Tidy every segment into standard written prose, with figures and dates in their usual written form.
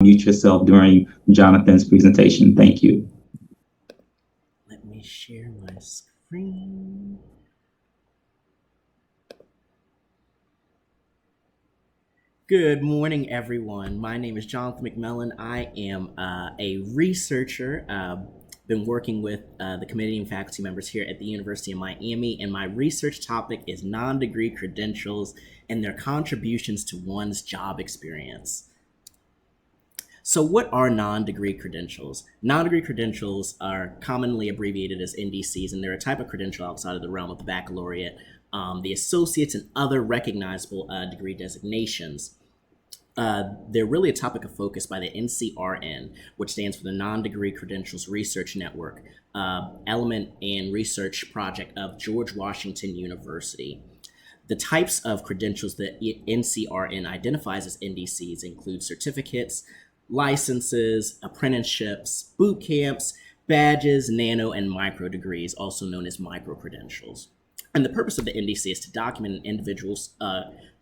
Mute yourself during Jonathan's presentation. Thank you. Let me share my screen. Good morning, everyone. My name is Jonathan McMillan. I am a researcher. Been working with the committee and faculty members here at the University of Miami, and my research topic is non-degree credentials and their contributions to one's job experience. So what are non-degree credentials? Non-degree credentials are commonly abbreviated as NDCs, and they're a type of credential outside of the realm of the baccalaureate, the associates, and other recognizable degree designations. They're really a topic of focus by the NCRN, which stands for the Non-Degree Credentials Research Network, element and research project of George Washington University. The types of credentials that NCRN identifies as NDCs include certificates, licenses, apprenticeships, boot camps, badges, nano and micro degrees, also known as micro-credentials. And the purpose of the NDC is to document an individual's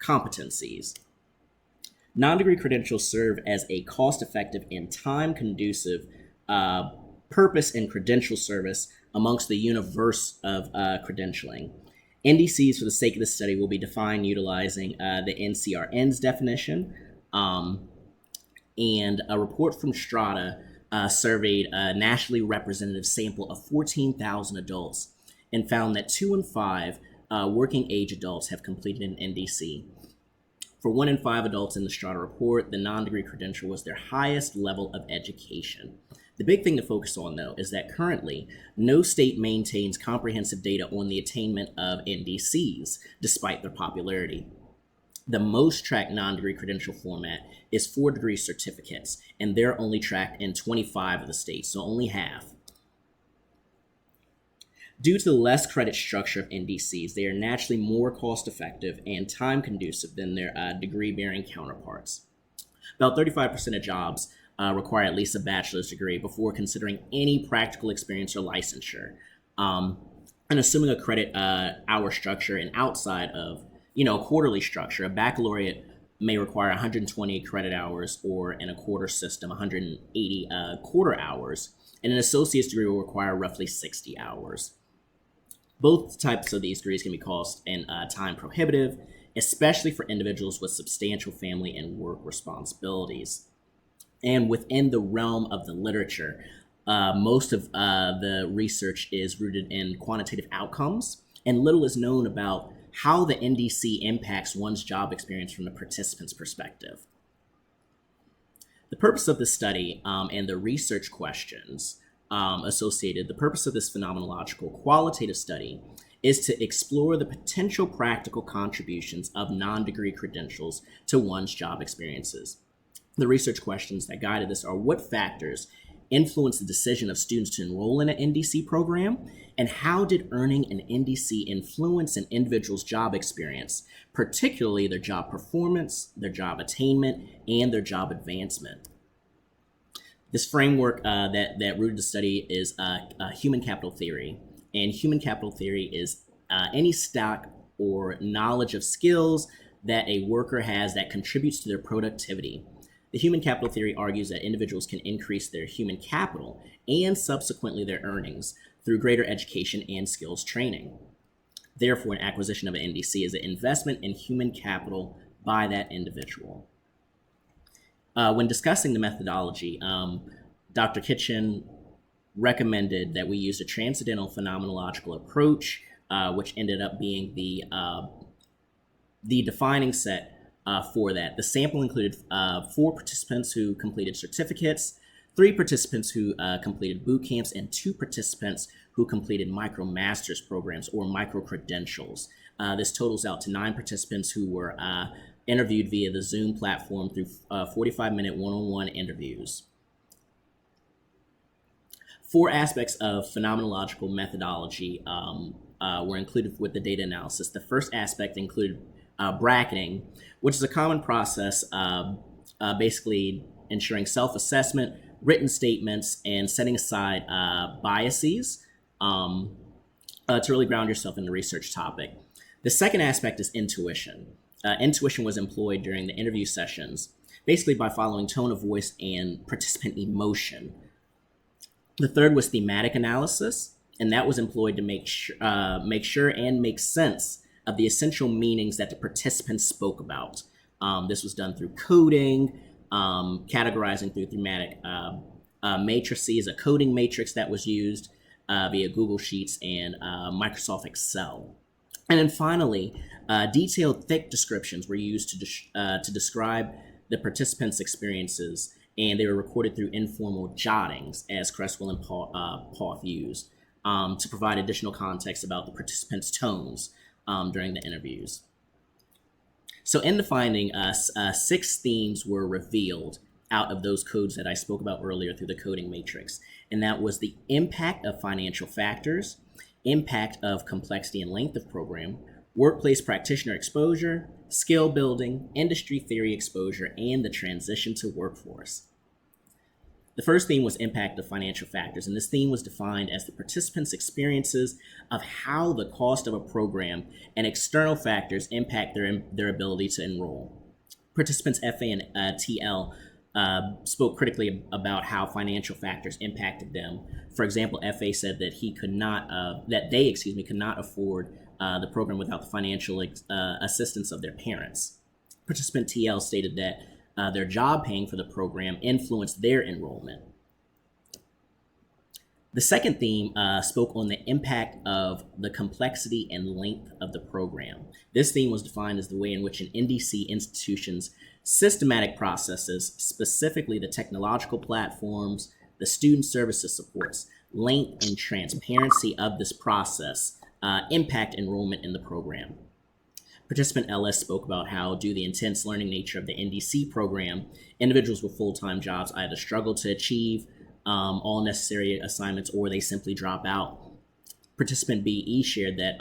competencies. Non-degree credentials serve as a cost-effective and time-conducive purpose and credential service amongst the universe of credentialing. NDCs, for the sake of this study, will be defined utilizing the NCRN's definition, and a report from Strata surveyed a nationally representative sample of 14,000 adults and found that 2 in 5 working age adults have completed an NDC. For 1 in 5 adults in the Strata report, the non-degree credential was their highest level of education. The big thing to focus on, though, is that currently no state maintains comprehensive data on the attainment of NDCs, despite their popularity. The most tracked non-degree credential format is 4-degree certificates, and they're only tracked in 25 of the states, so only half. Due to the less credit structure of NDCs, they are naturally more cost-effective and time-conducive than their degree-bearing counterparts. About 35% of jobs require at least a bachelor's degree before considering any practical experience or licensure. And assuming a credit hour structure and outside of a quarterly structure, a baccalaureate may require 120 credit hours, or in a quarter system, 180 quarter hours, and an associate's degree will require roughly 60 hours. Both types of these degrees can be cost and time prohibitive, especially for individuals with substantial family and work responsibilities. And within the realm of the literature, most of the research is rooted in quantitative outcomes, and little is known about how the NDC impacts one's job experience from the participant's perspective. The purpose of this study and the research questions associated, the purpose of this phenomenological qualitative study is to explore the potential practical contributions of non-degree credentials to one's job experiences. The research questions that guided this are: what factors influence the decision of students to enroll in an NDC program, and how did earning an NDC influence an individual's job experience, particularly their job performance, their job attainment, and their job advancement? This framework that rooted the study is human capital theory, and human capital theory is any stock or knowledge of skills that a worker has that contributes to their productivity. The human capital theory argues that individuals can increase their human capital and subsequently their earnings through greater education and skills training. Therefore, an acquisition of an NDC is an investment in human capital by that individual. When discussing the methodology, Dr. Kitchen recommended that we use a transcendental phenomenological approach, which ended up being the defining set for that. The sample included 4 participants who completed certificates, 3 participants who completed boot camps, and 2 participants who completed micro-master's programs or micro-credentials. This totals out to 9 participants who were interviewed via the Zoom platform through 45-minute one-on-one interviews. 4 aspects of phenomenological methodology were included with the data analysis. The first aspect included bracketing, which is a common process basically ensuring self-assessment, written statements, and setting aside biases to really ground yourself in the research topic. The second aspect is intuition. Intuition was employed during the interview sessions. basically by following tone of voice and participant emotion. The third was thematic analysis, and that was employed to make sure and make sense of the essential meanings that the participants spoke about. This was done through coding, categorizing through thematic matrices, a coding matrix that was used via Google Sheets and Microsoft Excel. And then finally, detailed thick descriptions were used to describe the participants' experiences, and they were recorded through informal jottings, as Cresswell and Poth used, to provide additional context about the participants' tones during the interviews. So in the finding, 6 themes were revealed out of those codes that I spoke about earlier through the coding matrix, and that was the impact of financial factors, impact of complexity and length of program, workplace practitioner exposure, skill building, industry theory exposure, and the transition to workforce. The first theme was impact of financial factors, and this theme was defined as the participants' experiences of how the cost of a program and external factors impact their ability to enroll. Participants FA and TL spoke critically about how financial factors impacted them. For example, FA said that they could not afford the program without the financial assistance of their parents. Participant TL stated that their job paying for the program influenced their enrollment. The second theme spoke on the impact of the complexity and length of the program. This theme was defined as the way in which an NDC institution's systematic processes, specifically the technological platforms, the student services supports, length and transparency of this process impact enrollment in the program. Participant LS spoke about how, due to the intense learning nature of the NDC program, individuals with full-time jobs either struggle to achieve all necessary assignments or they simply drop out. Participant BE shared that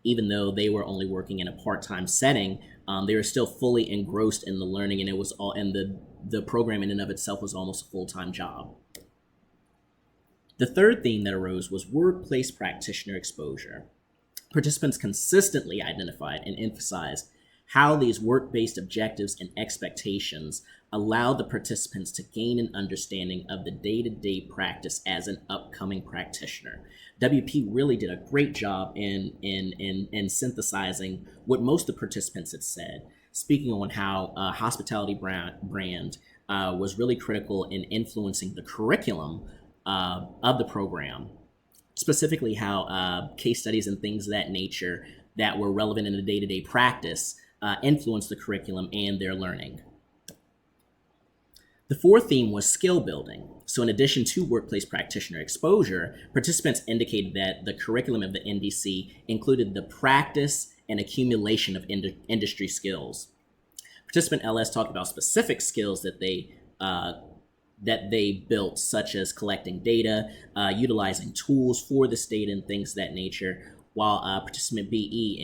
even though they were only working in a part-time setting, they were still fully engrossed in the learning, and the program in and of itself was almost a full-time job. The third theme that arose was workplace practitioner exposure. Participants consistently identified and emphasized how these work-based objectives and expectations allow the participants to gain an understanding of the day-to-day practice as an upcoming practitioner. WP really did a great job in synthesizing what most of the participants had said, speaking on how hospitality brand was really critical in influencing the curriculum of the program, specifically how case studies and things of that nature that were relevant in the day-to-day practice influenced the curriculum and their learning. The fourth theme was skill building. So in addition to workplace practitioner exposure, participants indicated that the curriculum of the NDC included the practice and accumulation of industry skills. Participant LS talked about specific skills that they built, such as collecting data, utilizing tools for this data and things of that nature, while participant BE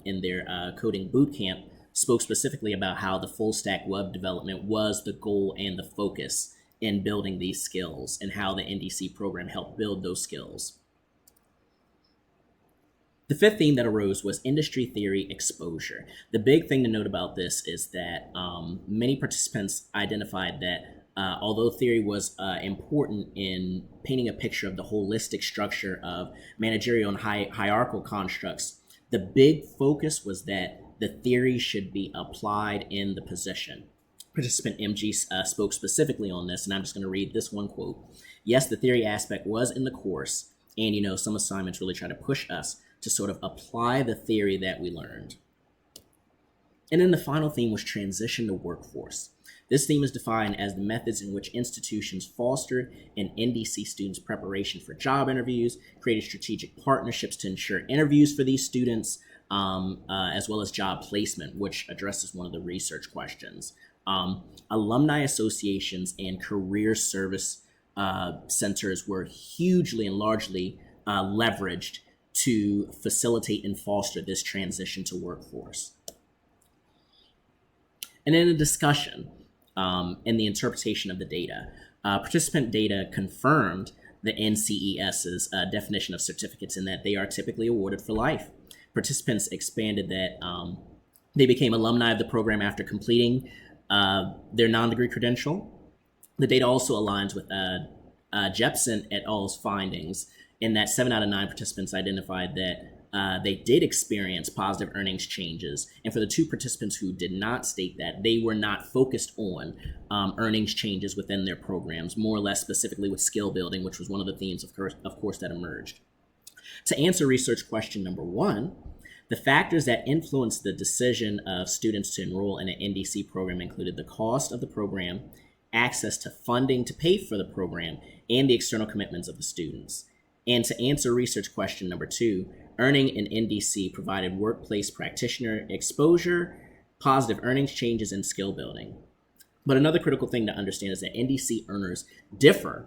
in their coding bootcamp spoke specifically about how the full stack web development was the goal and the focus in building these skills, and how the NDC program helped build those skills. The fifth theme that arose was industry theory exposure. The big thing to note about this is that many participants identified that although theory was important in painting a picture of the holistic structure of managerial and hierarchical constructs, the big focus was that the theory should be applied in the position. Participant MG spoke specifically on this, and I'm just going to read this one quote. Yes, the theory aspect was in the course, and some assignments really try to push us to sort of apply the theory that we learned. And then the final theme was transition to workforce. This theme is defined as the methods in which institutions foster an NDC students' preparation for job interviews, created strategic partnerships to ensure interviews for these students, as well as job placement, which addresses one of the research questions. Alumni associations and career service centers were hugely and largely leveraged to facilitate and foster this transition to workforce. And in a discussion in the interpretation of the data, participant data confirmed the NCES's definition of certificates in that they are typically awarded for life. Participants expanded that they became alumni of the program after completing their non-degree credential. The data also aligns with Jepson et al.'s findings in that 7 out of 9 participants identified that they did experience positive earnings changes. And for the 2 participants who did not state that, they were not focused on earnings changes within their programs, more or less specifically with skill building, which was one of the themes, of course, that emerged. To answer research question number 1, the factors that influenced the decision of students to enroll in an NDC program included the cost of the program, access to funding to pay for the program, and the external commitments of the students. And to answer research question number 2, earning an NDC provided workplace practitioner exposure, positive earnings changes, and skill building. But another critical thing to understand is that NDC earners differ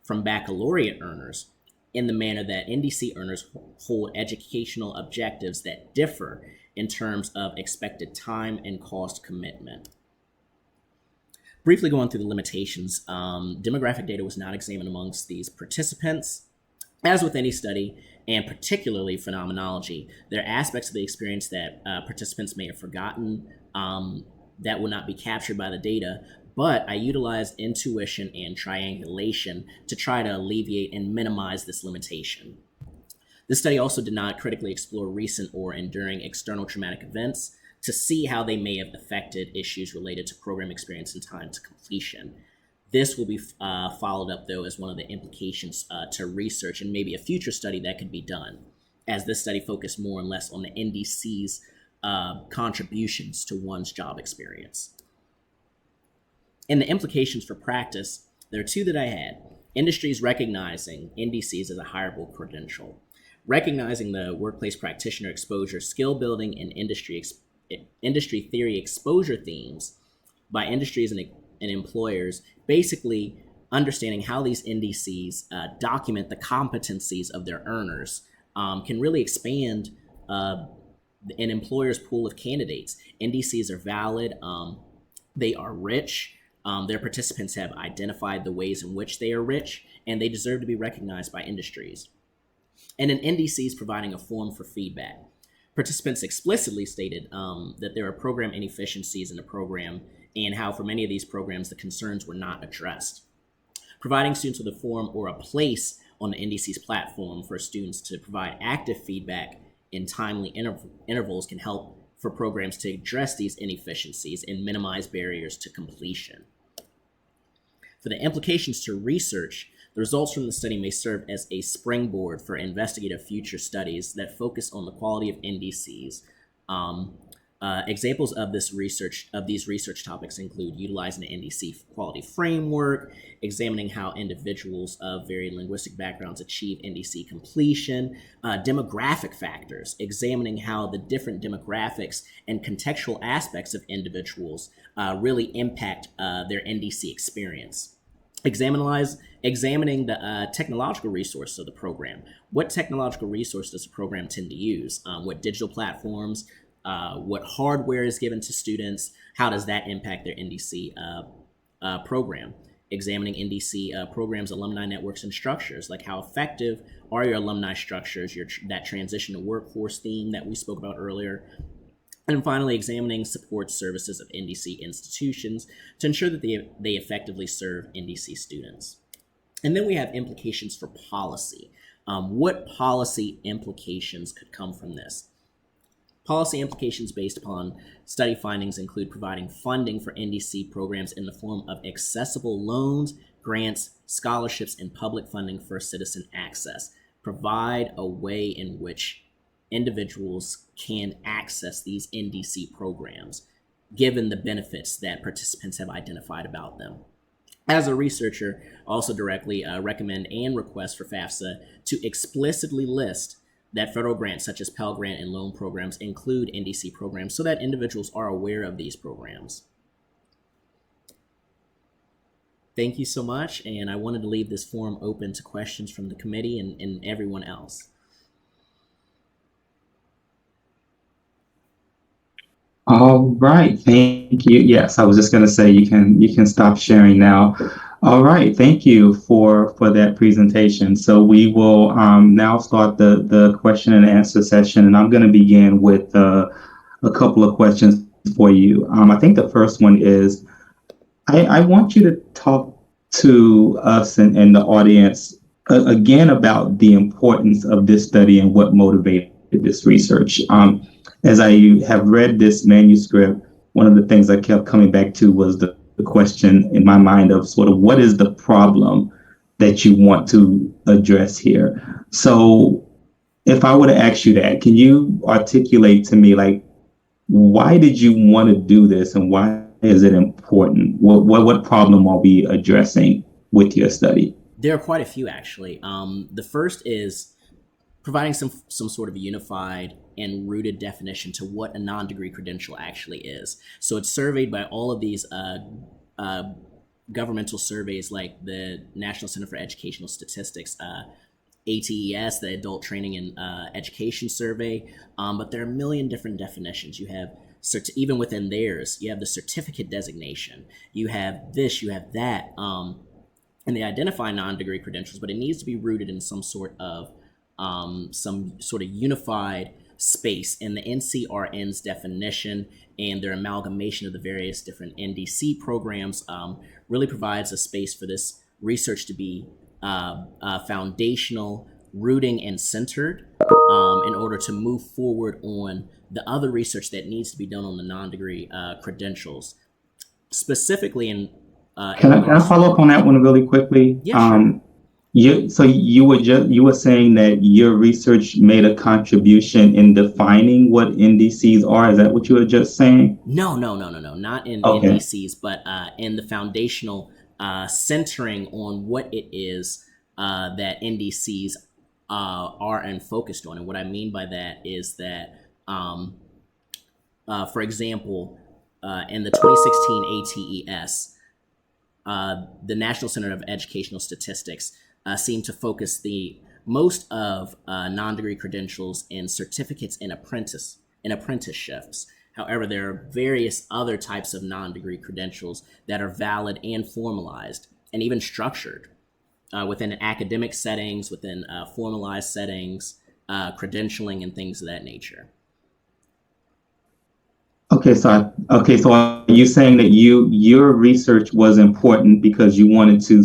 from baccalaureate earners in the manner that NDC earners hold educational objectives that differ in terms of expected time and cost commitment. Briefly going through the limitations, demographic data was not examined amongst these participants. As with any study, and particularly phenomenology, there are aspects of the experience that participants may have forgotten that will not be captured by the data, but I utilized intuition and triangulation to try to alleviate and minimize this limitation. This study also did not critically explore recent or enduring external traumatic events to see how they may have affected issues related to program experience and time to completion. This will be followed up, though, as one of the implications to research and maybe a future study that could be done, as this study focused more and less on the NDC's contributions to one's job experience. And the implications for practice, there are 2 that I had. Industries recognizing NDCs as a hireable credential, recognizing the workplace practitioner exposure, skill building, and industry theory exposure themes by industries and employers, basically understanding how these NDCs document the competencies of their earners can really expand an employer's pool of candidates. NDCs are valid, they are rich, their participants have identified the ways in which they are rich, and they deserve to be recognized by industries. And an NDC is providing a forum for feedback. Participants explicitly stated that there are program inefficiencies in the program and how for many of these programs the concerns were not addressed. Providing students with a forum or a place on the NDC's platform for students to provide active feedback in timely intervals can help for programs to address these inefficiencies and minimize barriers to completion. For the implications to research, the results from the study may serve as a springboard for investigative future studies that focus on the quality of NDCs. Examples of these research topics include utilizing the NDC quality framework, examining how individuals of varied linguistic backgrounds achieve NDC completion, demographic factors, examining how the different demographics and contextual aspects of individuals really impact their NDC experience. Examining the technological resources of the program. What technological resource does the program tend to use? What digital platforms? What hardware is given to students? How does that impact their NDC program? Examining NDC programs, alumni networks, and structures, like how effective are your alumni structures, that transition to workforce theme that we spoke about earlier. And finally, examining support services of NDC institutions to ensure that they effectively serve NDC students. And then we have implications for policy. What policy implications could come from this? Policy implications based upon study findings include providing funding for NDC programs in the form of accessible loans, grants, scholarships, and public funding for citizen access. Provide a way in which individuals can access these NDC programs, given the benefits that participants have identified about them. As a researcher, I also directly recommend and request for FAFSA to explicitly list that federal grants such as Pell Grant and loan programs include NDC programs so that individuals are aware of these programs. Thank you so much, and I wanted to leave this forum open to questions from the committee and everyone else. All right, thank you. Yes, I was just going to say you can stop sharing now. All right, thank you for that presentation. So we will now start the question and answer session, and I'm going to begin with a couple of questions for you. I think the first one is I want you to talk to us and the audience again about the importance of this study and what motivated this research. As I have read this manuscript, one of the things I kept coming back to was the question in my mind of sort of what is the problem that you want to address here. So if I were to ask you that, can you articulate to me like why did you want to do this and why is it important? What problem are we addressing with your study? There are quite a few actually. The first is providing some sort of unified and rooted definition to what a non-degree credential actually is. So it's surveyed by all of these uh, governmental surveys like the National Center for Educational Statistics, ATES, the Adult Training and Education Survey. But there are a million different definitions. You have even within theirs, you have the certificate designation. You have this, you have that, and they identify non-degree credentials, but it needs to be rooted in some sort of unified space. And the NCRN's definition and their amalgamation of the various different NDC programs really provides a space for this research to be foundational, rooting, and centered in order to move forward on the other research that needs to be done on the non-degree credentials. Specifically Can I follow up on that one really quickly? Yeah, sure. You were saying that your research made a contribution in defining what NDCs are. Is that what you were just saying? No, no, no, no, no, not in Okay. NDCs, but in the foundational centering on what it is that NDCs are and focused on. And what I mean by that is that, for example, in the 2016 ATES, the National Center of Educational Statistics seemed to focus the most of non-degree credentials in certificates and apprenticeships. However, there are various other types of non-degree credentials that are valid and formalized and even structured within academic settings, within formalized settings, credentialing, and things of that nature. So are you saying that your research was important because you wanted to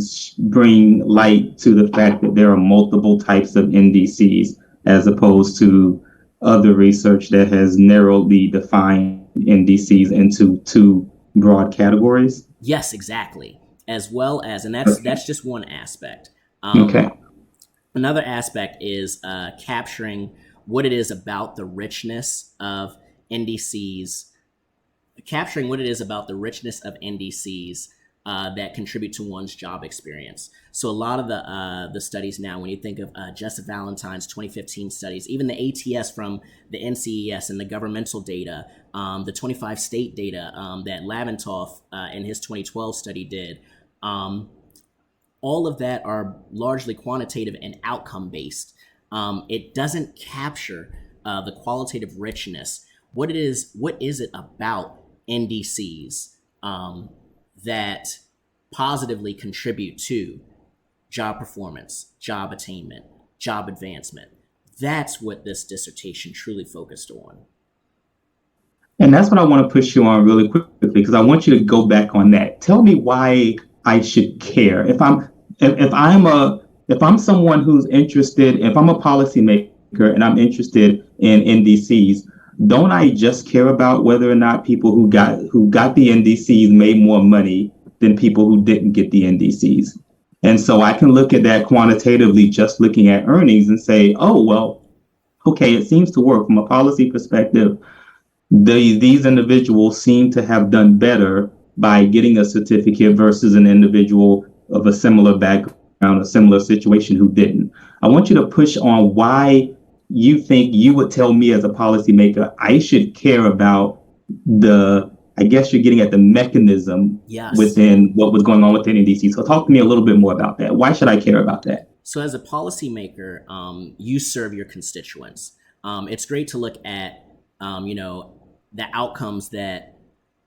bring light to the fact that there are multiple types of NDCs as opposed to other research that has narrowly defined NDCs into two broad categories? Yes, exactly. As well as, and Okay. that's just one aspect. Okay. Another aspect is capturing what it is about the richness of NDCs, capturing what it is about the richness of NDCs that contribute to one's job experience. So a lot of the studies now, when you think of Jessica Valentine's 2015 studies, even the ATS from the NCES and the governmental data, the 25 state data that Laventoff in his 2012 study did, all of that are largely quantitative and outcome based. It doesn't capture the qualitative richness. What is it about NDCs that positively contribute to job performance, job attainment, job advancement? That's what this dissertation truly focused on. And that's what I want to push you on really quickly because I want you to go back on that. Tell me why I should care. If I'm someone who's interested, if I'm a policymaker and I'm interested in NDCs, don't I just care about whether or not people who got the NDCs made more money than people who didn't get the NDCs? And so I can look at that quantitatively just looking at earnings and say, oh, well, okay, it seems to work from a policy perspective. These individuals seem to have done better by getting a certificate versus an individual of a similar background, a similar situation who didn't. I want you to push on why you think you would tell me as a policymaker I should care about I guess you're getting at the mechanism Yes. within what was going on within NDC. So talk to me a little bit more about that. Why should I care about that? So as a policymaker, you serve your constituents. It's great to look at, the outcomes that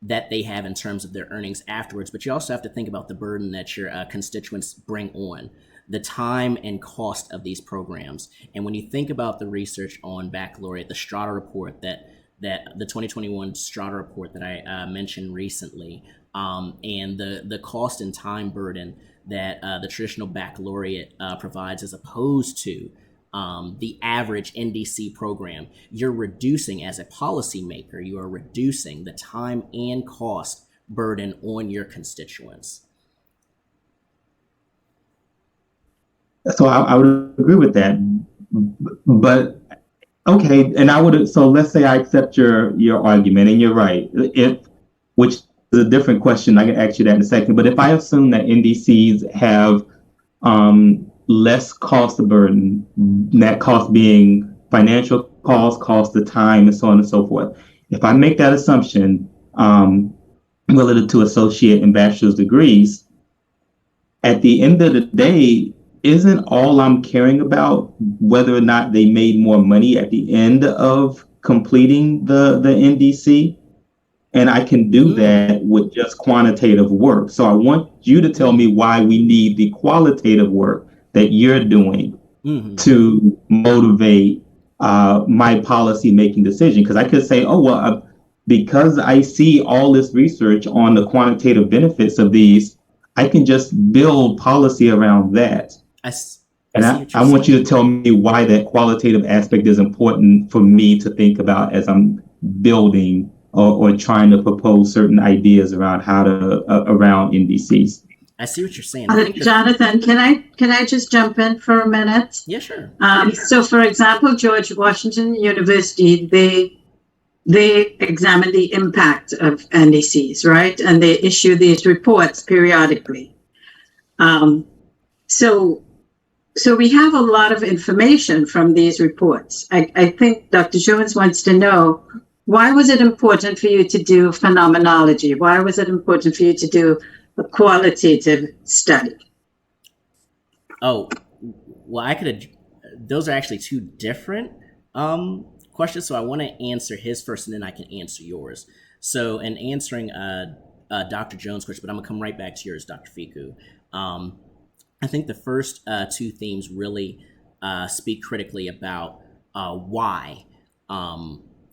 they have in terms of their earnings afterwards, but you also have to think about the burden that your constituents bring on, the time and cost of these programs. And when you think about the research on baccalaureate, the Strata report that that the 2021 Strata report that I mentioned recently, and the cost and time burden that the traditional baccalaureate provides as opposed to the average NDC program, you're reducing, as a policymaker, you are reducing the time and cost burden on your constituents. So I would agree with that, but okay, and I would. So let's say I accept your argument, and you're right. If which is a different question, I can ask you that in a second. But if I assume that NDCs have less cost burden, that cost being financial cost of time, and so on and so forth. If I make that assumption relative to associate and bachelor's degrees, at the end of the day, isn't all I'm caring about whether or not they made more money at the end of completing the NDC? And I can do that with just quantitative work. So I want you to tell me why we need the qualitative work that you're doing to motivate my policy making decision. Because I could say, oh, well, because I see all this research on the quantitative benefits of these, I can just build policy around that. I want you to tell me why that qualitative aspect is important for me to think about as I'm building or trying to propose certain ideas around around NDCs. I see what you're saying. Jonathan, can I just jump in for a minute? Yeah, sure. So, for example, George Washington University, they examine the impact of NDCs, right? And they issue these reports periodically. So we have a lot of information from these reports. I think Dr. Jones wants to know, why was it important for you to do phenomenology? Why was it important for you to do a qualitative study? Oh, well, those are actually two different questions. So I want to answer his first, and then I can answer yours. So in answering Dr. Jones' question, but I'm gonna come right back to yours, Dr. Fiku. I think the first two themes really speak critically about why,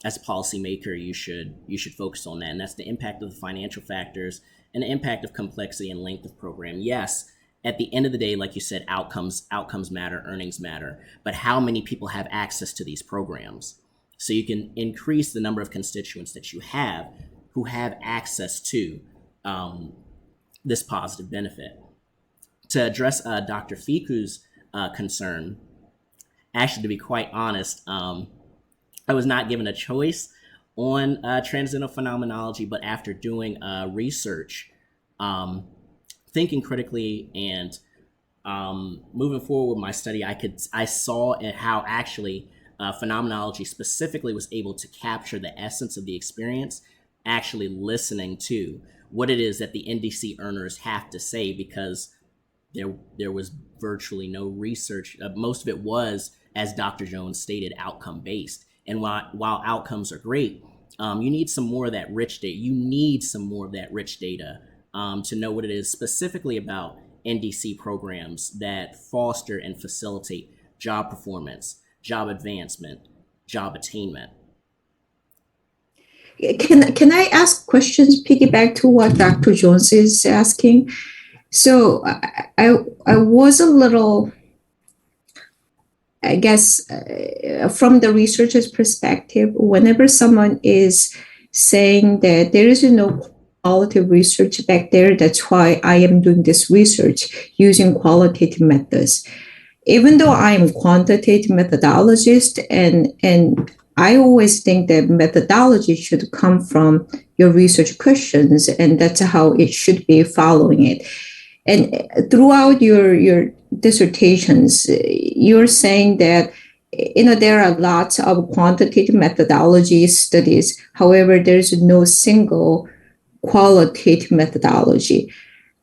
as a policymaker, you should focus on that, and that's the impact of the financial factors and the impact of complexity and length of program. Yes, at the end of the day, like you said, outcomes matter, earnings matter, but how many people have access to these programs? So you can increase the number of constituents that you have who have access to this positive benefit. To address Dr. Fiku's concern, actually, to be quite honest, I was not given a choice on transcendental phenomenology, but after doing research, thinking critically, and moving forward with my study, I saw how actually phenomenology specifically was able to capture the essence of the experience, actually listening to what it is that the NDC earners have to say, because there was virtually no research. Most of it was, as Dr. Jones stated, outcome based. And while outcomes are great, you need some more of that rich data. You need some more of that rich data to know what it is specifically about NDC programs that foster and facilitate job performance, job advancement, job attainment. Can I ask questions piggyback to what Dr. Jones is asking? So I was a little, I guess, from the researcher's perspective, whenever someone is saying that there is no qualitative research back there, that's why I am doing this research using qualitative methods. Even though I am a quantitative methodologist, and I always think that methodology should come from your research questions, and that's how it should be following it. And throughout your dissertations, you're saying that there are lots of quantitative methodology studies. However, there's no single qualitative methodology.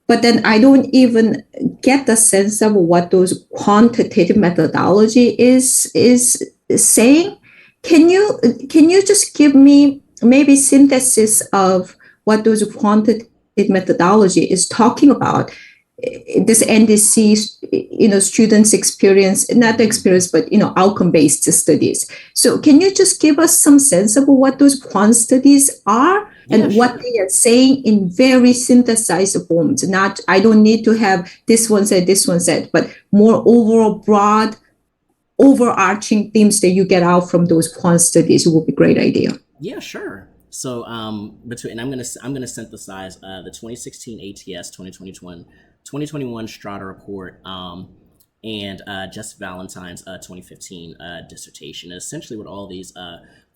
But then I don't even get the sense of what those quantitative methodology is saying. Can you just give me maybe synthesis of what those quantitative methodology is talking about? This NDC students experience, not the experience, but outcome-based studies. So can you just give us some sense of what those quant studies are and what they are saying in very synthesized forms? Not, I don't need to have this one said, but more overall broad overarching themes that you get out from those quant studies would be a great idea. Yeah, sure. So I'm gonna synthesize the 2016 ATS 2021 Strata report and Jess Valentine's 2015 dissertation. And essentially, what all these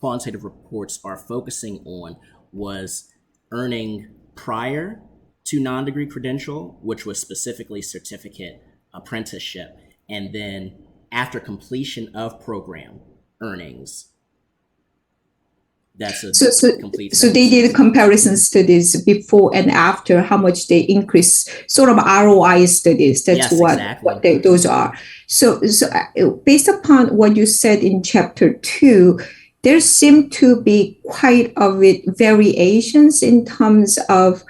quantitative reports are focusing on was earning prior to non-degree credential, which was specifically certificate apprenticeship, and then after completion of program earnings. That's a complete. So they did comparison studies before and after, how much they increase, sort of ROI studies. That's what those are. So based upon what you said in chapter 2, there seem to be quite a bit variations in terms of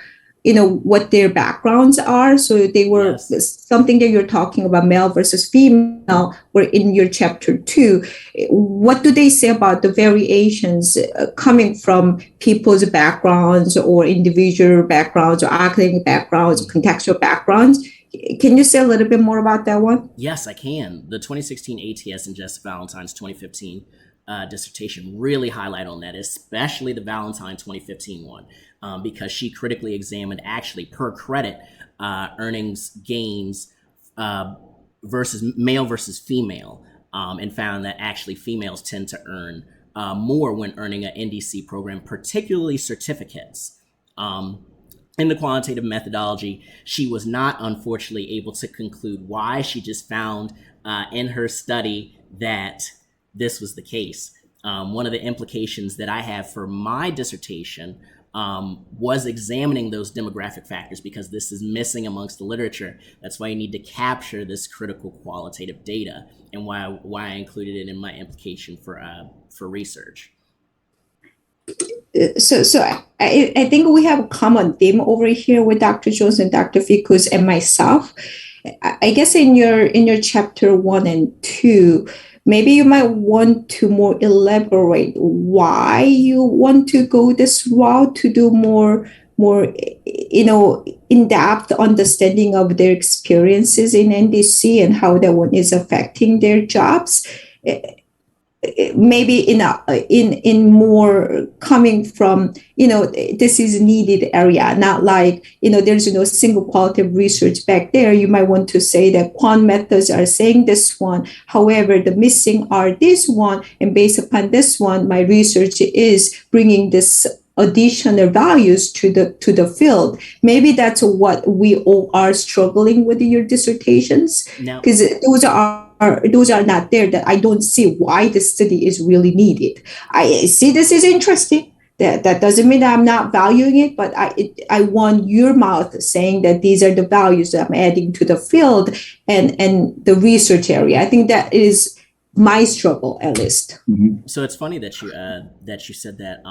what their backgrounds are. So they were something that you're talking about, male versus female, were in your chapter 2. What do they say about the variations coming from people's backgrounds or individual backgrounds or academic backgrounds, or contextual backgrounds? Can you say a little bit more about that one? Yes, I can. The 2016 ATS and Jess Valentine's 2015 dissertation really highlight on that, especially the Valentine 2015 one, because she critically examined actually per credit earnings gains versus male versus female, and found that actually females tend to earn more when earning an NDC program, particularly certificates. In the quantitative methodology, she was not unfortunately able to conclude why. She just found in her study that this was the case. One of the implications that I have for my dissertation was examining those demographic factors, because this is missing amongst the literature. That's why you need to capture this critical qualitative data, and why I included it in my implication for research. So I think we have a common theme over here with Dr. Jones and Dr. Ficus and myself. I guess in your chapter 1 and 2, maybe you might want to more elaborate why you want to go this route to do more in-depth understanding of their experiences in NDC and how that one is affecting their jobs. Maybe in more coming from this is needed area, not like there's no single qualitative research back there. You might want to say that quant methods are saying this one, however the missing are this one, and based upon this one my research is bringing this additional values to the field. Maybe that's what we all are struggling with in your dissertations, because those are not there, that I don't see why the study is really needed. I see this is interesting. That doesn't mean that I'm not valuing it, but I want your mouth saying that these are the values that I'm adding to the field and the research area. I think that is my struggle, at least. Mm-hmm. So it's funny that you said that.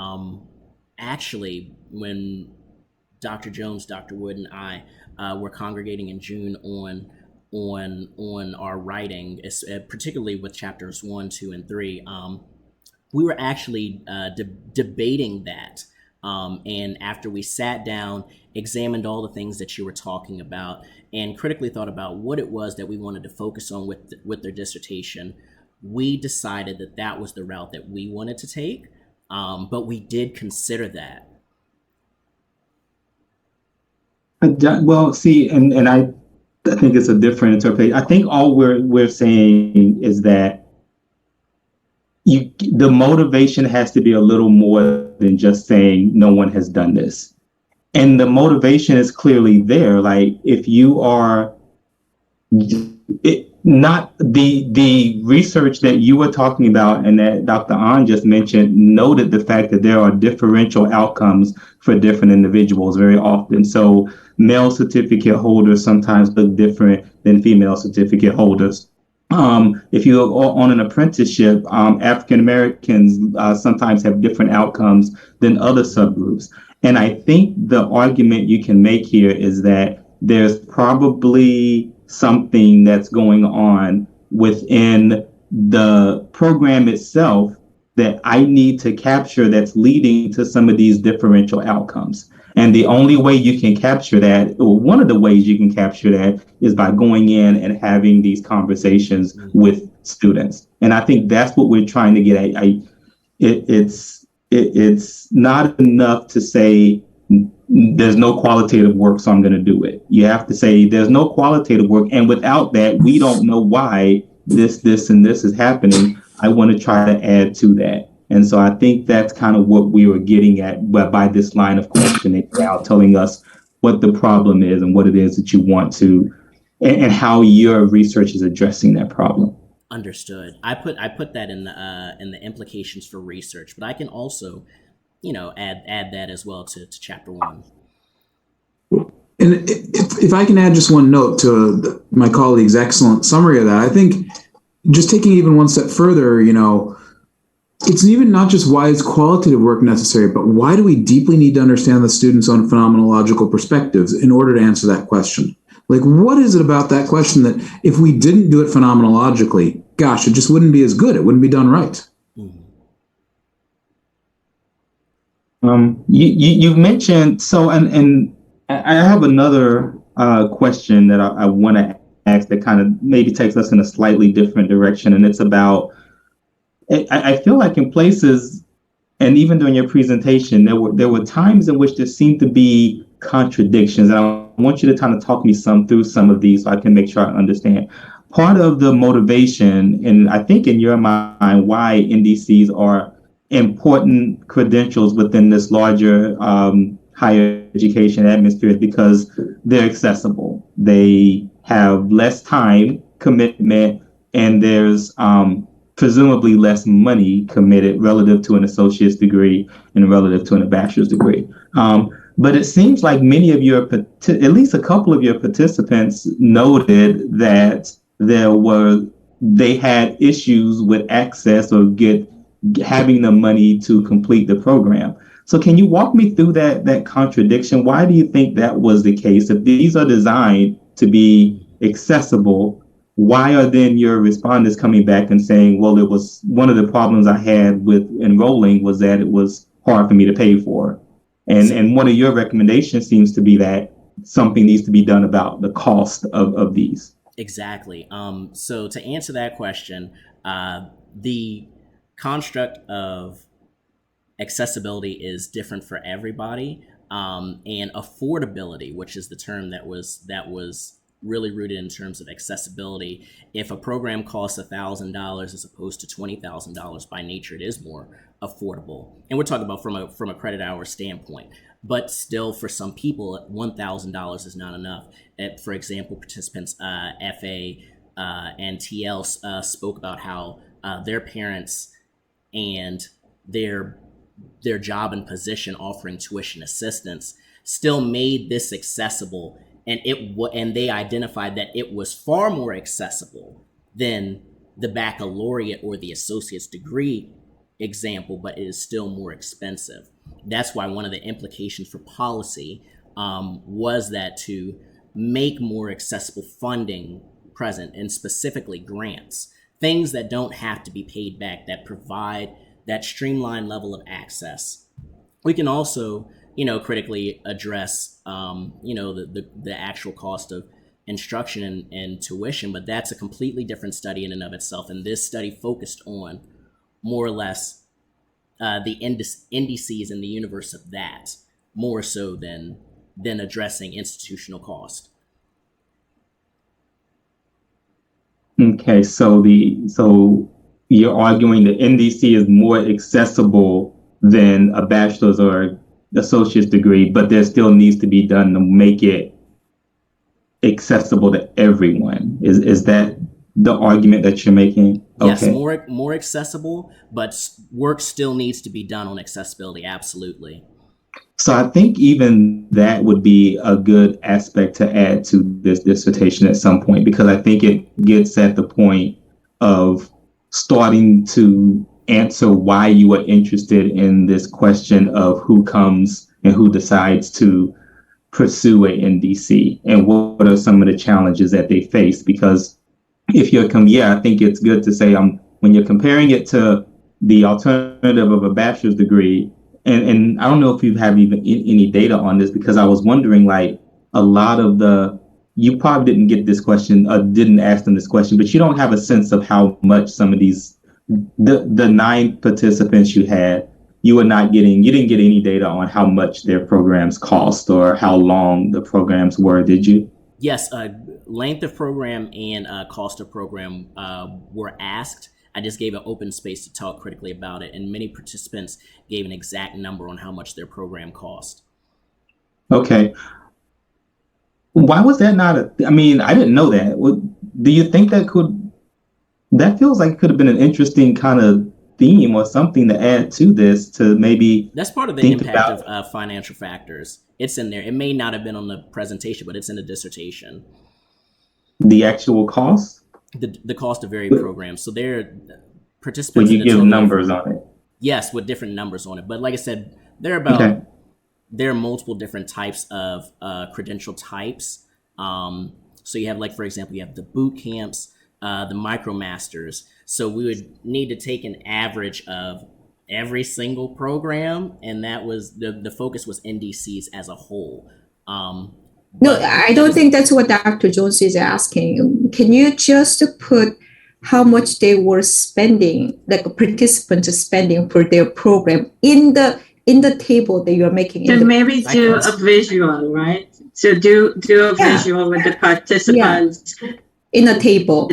Actually, when Dr. Jones, Dr. Wood, and I were congregating in June on our writing, particularly with chapters 1, 2, and 3, we were actually debating that. And after we sat down, examined all the things that you were talking about, and critically thought about what it was that we wanted to focus on with their dissertation, we decided that was the route that we wanted to take. But we did consider that. Well, see, and I think it's a different interpretation. I think all we're saying is that the motivation has to be a little more than just saying no one has done this. And the motivation is clearly there. Like if you are not the research that you were talking about and that Dr. Ahn just mentioned noted the fact that there are differential outcomes for different individuals very often. So male certificate holders sometimes look different than female certificate holders. If you're on an apprenticeship, African Americans sometimes have different outcomes than other subgroups. And I think the argument you can make here is that there's probably something that's going on within the program itself that I need to capture that's leading to some of these differential outcomes. And the only way you can capture that, or one of the ways you can capture that, is by going in and having these conversations with students. And I think that's what we're trying to get at. It's not enough to say there's no qualitative work, so I'm going to do it. You have to say there's no qualitative work, and without that, we don't know why this, and this is happening. I want to try to add to that. And so I think that's kind of what we were getting at by this line of questioning now, telling us what the problem is and what it is that you want to, and how your research is addressing that problem. Understood. I put that in the implications for research, but I can also, add that as well to chapter 1. And if I can add just one note to my colleague's excellent summary of that, I think just taking even one step further, it's even not just why is qualitative work necessary, but why do we deeply need to understand the student's own phenomenological perspectives in order to answer that question? Like, what is it about that question that if we didn't do it phenomenologically, gosh, it just wouldn't be as good. It wouldn't be done right. You've mentioned, so, and I have another question that I want to ask that kind of maybe takes us in a slightly different direction. And it's about, I feel like in places, and even during your presentation, there were times in which there seemed to be contradictions. And I want you to kind of talk me through some of these so I can make sure I understand. Part of the motivation, and I think in your mind, why NDCs are important credentials within this larger higher education atmosphere is because they're accessible. They have less time commitment, and there's presumably less money committed relative to an associate's degree and relative to a bachelor's degree. But it seems like many of at least a couple of your participants noted that they had issues with access or having the money to complete the program. So can you walk me through that contradiction? Why do you think that was the case? If these are designed to be accessible, why are then your respondents coming back and saying, well, it was one of the problems I had with enrolling was that it was hard for me to pay for? And one of your recommendations seems to be that something needs to be done about the cost of these. Exactly. So to answer that question, the construct of accessibility is different for everybody, and affordability, which is the term that was really rooted in terms of accessibility. If a program costs $1,000 as opposed to $20,000, by nature it is more affordable. And we're talking about from a credit hour standpoint. But still, for some people, $1,000 is not enough. For example, participants FA and TL spoke about how their parents and their job and position offering tuition assistance still made this accessible, and they identified that it was far more accessible than the baccalaureate or the associate's degree example, but it is still more expensive. That's why one of the implications for policy was that to make more accessible funding present, and specifically grants, things that don't have to be paid back, that provide that streamlined level of access. We can also, critically address, the actual cost of instruction and tuition, but that's a completely different study in and of itself. And this study focused on more or less the indices in the universe of that, more so than addressing institutional cost. Okay, so you're arguing the NDC is more accessible than a bachelor's or associate's degree, but there still needs to be done to make it accessible to everyone. Is that the argument that you're making? Yes, Okay. more accessible, but work still needs to be done on accessibility. Absolutely. So I think even that would be a good aspect to add to this dissertation at some point, because I think it gets at the point of starting to answer why you are interested in this question of who comes and who decides to pursue a NDC, and what are some of the challenges that they face? Because if you're, I think it's good to say, when you're comparing it to the alternative of a bachelor's degree, and I don't know if you have even any data on this, because I was wondering, like, a lot of you probably didn't get this question, didn't ask them this question, but you don't have a sense of how much some of these, the 9 participants you had, you didn't get any data on how much their programs cost or how long the programs were, did you? Yes, length of program and cost of program were asked. I just gave an open space to talk critically about it, and many participants gave an exact number on how much their program cost. Okay. Why was that not I mean, I didn't know that. Do you think that feels like it could have been an interesting kind of theme or something to add to this, to maybe that's part of the impact of financial factors. It's in there. It may not have been on the presentation, but it's in the dissertation. The actual cost? The cost of varied programs. So they're participants. Would you give numbers on it? Yes, with different numbers on it. But like I said, there are multiple different types of credential types. So you have, like, for example, you have the boot camps, the MicroMasters. So we would need to take an average of every single program, and that was the focus was NDCs as a whole. No, I don't think that's what Dr. Jones is asking. Can you just put how much they were spending, like a participant spending for their program in the table that you're making? So maybe do a visual, right? So do a visual with the participants in a table.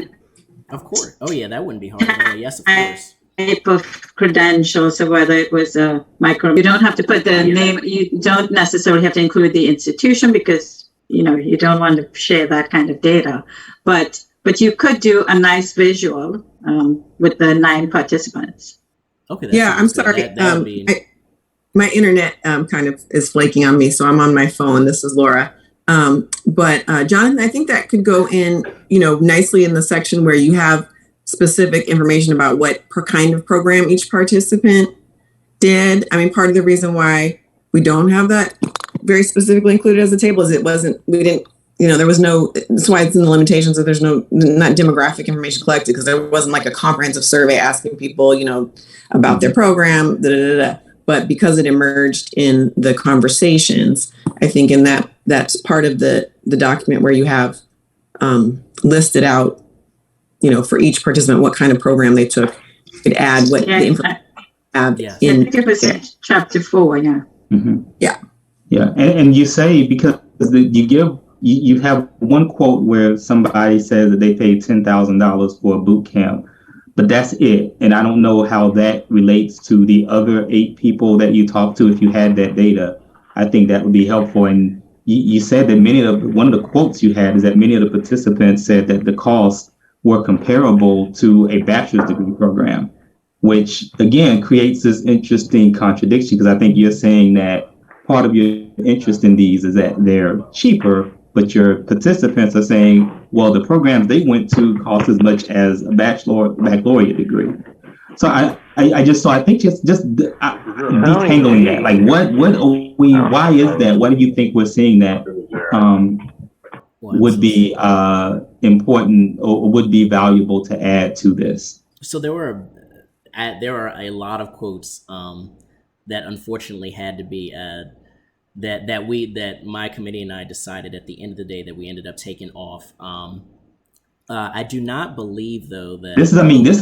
Of course. Oh yeah, that wouldn't be hard at all. Yes, of course. Type of credentials, so whether it was a micro, you don't have to put the name. You don't necessarily have to include the institution, because you don't want to share that kind of data. But you could do a nice visual with the 9 participants. Okay. Yeah, I'm sorry. My internet kind of is flaking on me, so I'm on my phone. This is Laura. But Jonathan, I think that could go in, nicely in the section where you have specific information about what per kind of program each participant did. I mean, part of the reason why we don't have that very specifically included as a table is there was no, that's why it's in the limitations that there's not demographic information collected, because there wasn't like a comprehensive survey asking people, about their program, But because it emerged in the conversations, I think in that's part of the document where you have listed out, for each participant, what kind of program they took. You could add what the information have in. I think it was in chapter 4, yeah. Mm-hmm. Yeah. Yeah, and you say, because you have one quote where somebody says that they paid $10,000 for a boot camp, but that's it. And I don't know how that relates to the other 8 people that you talked to. If you had that data, I think that would be helpful. And you said that one of the quotes you had is that many of the participants said that the costs were comparable to a bachelor's degree program, which again creates this interesting contradiction, because I think you're saying that part of your interest in these is that they're cheaper, but your participants are saying, well, the programs they went to cost as much as a baccalaureate degree. So I think just detangling that, like why is that? Why do you think we're seeing that would be important or would be valuable to add to this? So there are a lot of quotes that unfortunately had to be that my committee and I decided at the end of the day that we ended up taking off. I do not believe, though, that this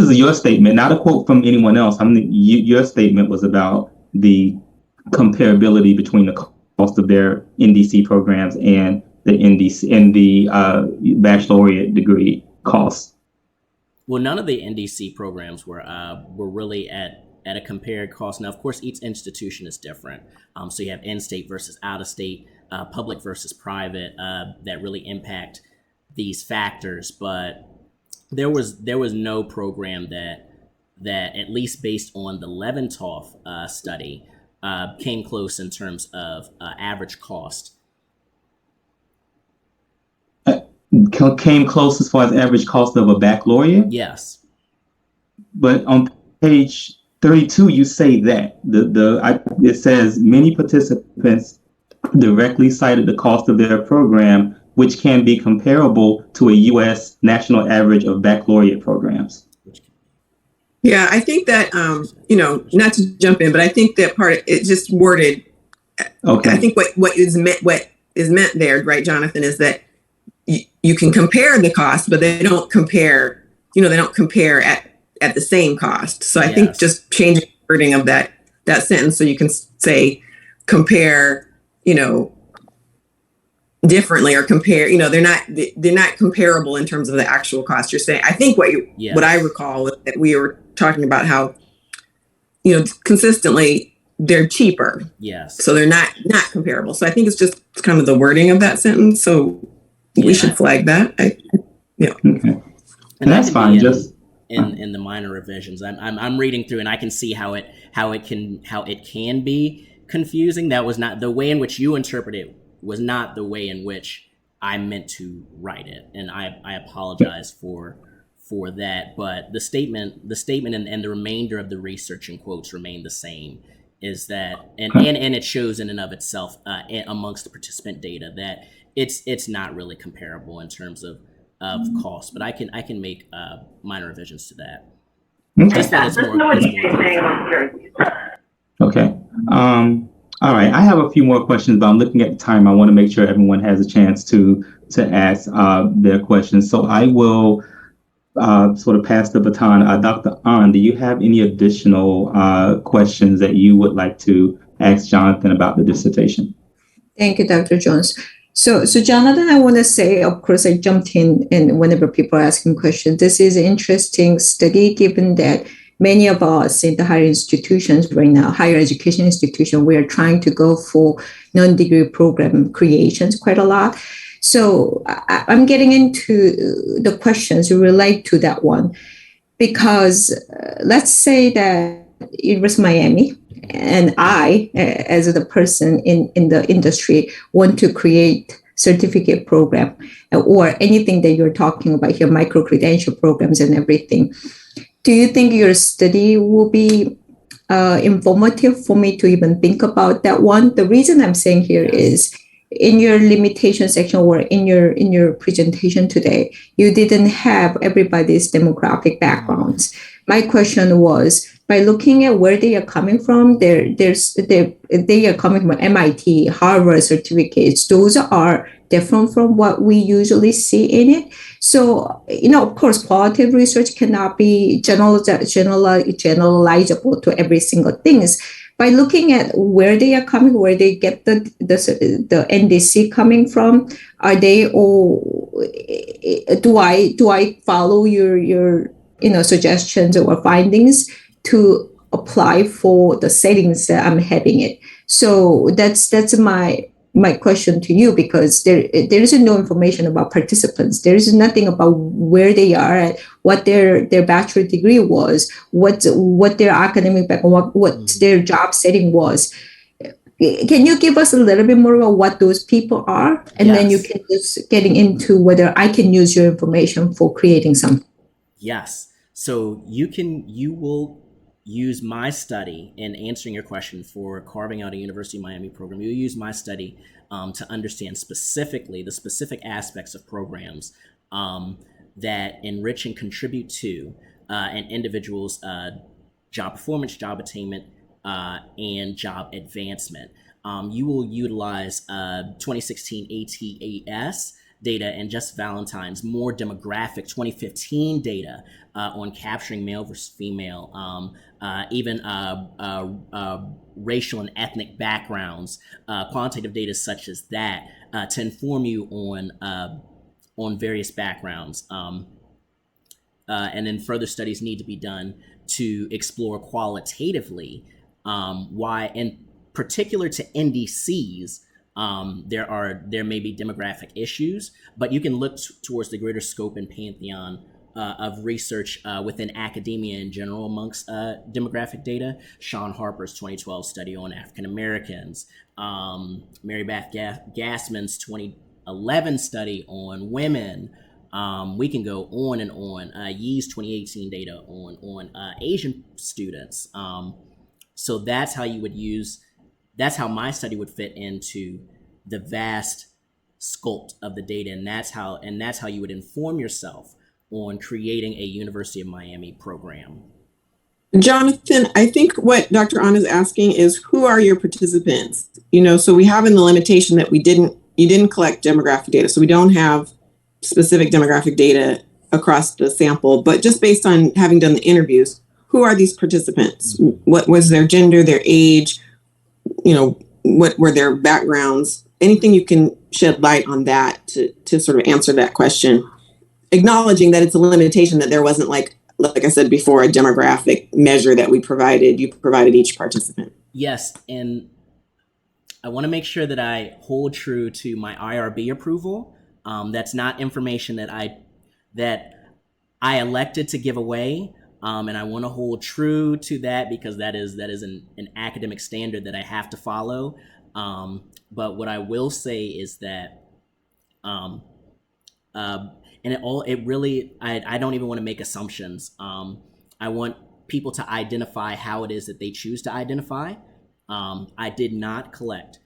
is your statement, not a quote from anyone else. Your statement was about the comparability between the cost of their NDC programs and the NDC and the baccalaureate degree costs. Well, none of the NDC programs were really at a compared cost. Now, of course, each institution is different. So you have in-state versus out-of-state, public versus private, that really impact these factors. But there was no program that at least based on the Leventoff study came close in terms of average cost. Came close as far as average cost of a baccalaureate? Yes. But on page 32, you say that it says many participants directly cited the cost of their program, which can be comparable to a U.S. national average of baccalaureate programs. Yeah, I think that, not to jump in, but I think that part, it just worded, Okay. I think what is meant there, right, Jonathan, is that you can compare the cost, but they don't compare, at the same cost. So I think just changing the wording of that sentence, so you can say compare, differently, or compare, they're not comparable in terms of the actual cost. You're saying, I think what I recall was that we were talking about how, consistently they're cheaper. Yes. So they're not comparable. So I think it's just kind of the wording of that sentence. So we should flag that. Okay. And that's fine. In the minor revisions, I'm reading through, and I can see how it can be confusing. That was not the way in which you interpret it, was not the way in which I meant to write it, and I apologize for that. But the statement and the remainder of the research in quotes remain the same. Is that and it shows in and of itself amongst the participant data that it's not really comparable in terms of cost. But I can make minor revisions to that. Okay. All right. I have a few more questions, but I'm looking at the time. I want to make sure everyone has a chance to ask their questions. So I will sort of pass the baton. Dr. An, do you have any additional questions that you would like to ask Jonathan about the dissertation? Thank you, Dr. Jones. So Jonathan, I want to say, of course, I jumped in, and whenever people are asking questions, this is an interesting study, given that many of us in the higher institutions right now, higher education institution, we are trying to go for non-degree program creations quite a lot. So I'm getting into the questions relate to that one, because let's say that University of Miami and I, as the person in the industry, want to create certificate program or anything that you're talking about here, micro-credential programs and everything. Do you think your study will be informative for me to even think about that one? The reason I'm saying here is, in your limitation section or in your presentation today, you didn't have everybody's demographic backgrounds. My question was, by looking at where they are coming from, they are coming from MIT, Harvard certificates. Those are different from what we usually see in it. So, of course, qualitative research cannot be generalizable to every single things. By looking at where they are coming, where they get the NDC coming from, are they all? Do I follow your suggestions or findings to apply for the settings that I'm having it? So that's my question to you, because there is no information about participants. There is nothing about where they are at, what their bachelor degree was, what their academic background, what their job setting was. Can you give us a little bit more about what those people are? And then you can just getting into whether I can use your information for creating something. Yes. So you will use my study in answering your question for carving out a University of Miami program. You'll use my study to understand specifically the specific aspects of programs that enrich and contribute to an individual's job performance, job attainment, and job advancement. You will utilize 2016 ATAS data and Just Valentine's more demographic 2015 data on capturing male versus female, even racial and ethnic backgrounds, quantitative data such as that to inform you on various backgrounds. And then further studies need to be done to explore qualitatively why, in particular to NDCs, there may be demographic issues, but you can look towards the greater scope and pantheon of research within academia in general amongst demographic data. Sean Harper's 2012 study on African Americans, Mary Beth Gassman's 2011 study on women. We can go on and on. Yee's 2018 data on Asian students. So that's how you would use. That's how my study would fit into the vast sculpt of the data, and that's how you would inform yourself on creating a University of Miami program. Jonathan, I think what Dr. An is asking is, who are your participants? So we have in the limitation that you didn't collect demographic data. So we don't have specific demographic data across the sample, but just based on having done the interviews, who are these participants? What was their gender, their age, what were their backgrounds? Anything you can shed light on that to sort of answer that question, acknowledging that it's a limitation, that there wasn't like I said before, a demographic measure that you provided each participant. Yes, and I want to make sure that I hold true to my IRB approval. That's not information that I elected to give away, and I want to hold true to that because that is an academic standard that I have to follow. But what I will say is that, and I don't even want to make assumptions. I want people to identify how it is that they choose to identify. I did not collect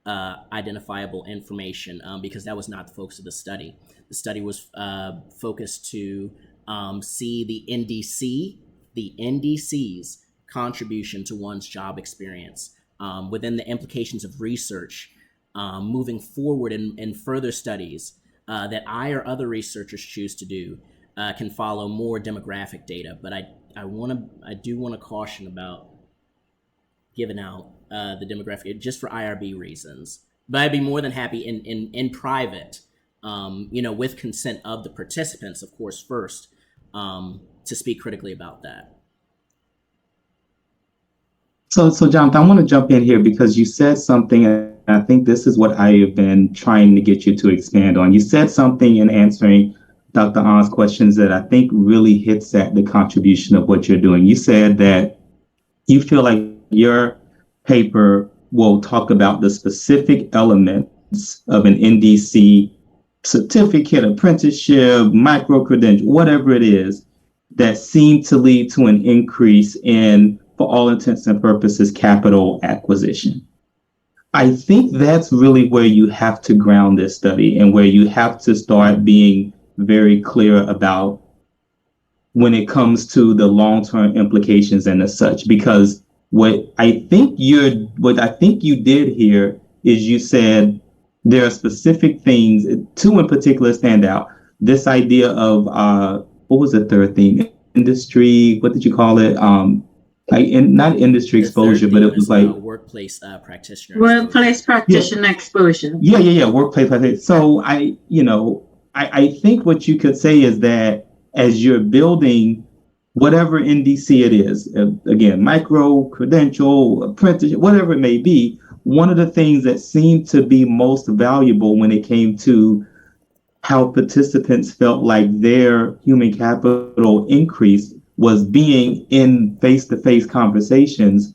identifiable information because that was not the focus of the study. The study was focused to see the NDC's contribution to one's job experience within the implications of research moving forward in further studies that I or other researchers choose to do can follow more demographic data. But I do want to caution about giving out the demographic just for IRB reasons. But I'd be more than happy in private, with consent of the participants, of course, first, to speak critically about that. So Jonathan, I want to jump in here because you said something, and I think this is what I have been trying to get you to expand on. You said something in answering Dr. An's questions that I think really hits at the contribution of what you're doing. You said that you feel like your paper will talk about the specific elements of an NDC certificate, apprenticeship, micro-credential, whatever it is, that seem to lead to an increase in, for all intents and purposes, capital acquisition. I think that's really where you have to ground this study and where you have to start being very clear about when it comes to the long-term implications and as such, because what I think you did here is you said there are specific things, two in particular stand out. This idea of, what was the third theme? Industry, what did you call it? Not industry exposure, but it was like workplace practitioner. Workplace practitioner exposure. Yeah, workplace practitioner. So I think what you could say is that as you're building whatever NDC it is, again, micro, credential, apprenticeship, whatever it may be, one of the things that seemed to be most valuable when it came to how participants felt like their human capital increased was being in face-to-face conversations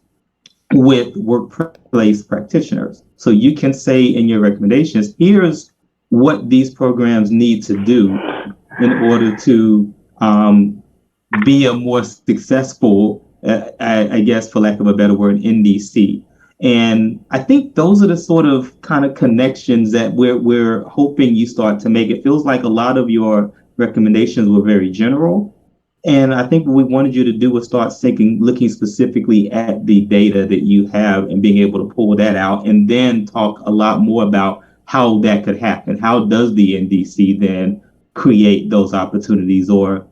with workplace practitioners. So you can say in your recommendations, here's what these programs need to do in order to be a more successful, I guess, for lack of a better word, NDC. And I think those are the sort of kind of connections that we're hoping you start to make. It feels like a lot of your recommendations were very general. And I think what we wanted you to do was start looking specifically at the data that you have and being able to pull that out and then talk a lot more about how that could happen. How does the NDC then create those opportunities? Or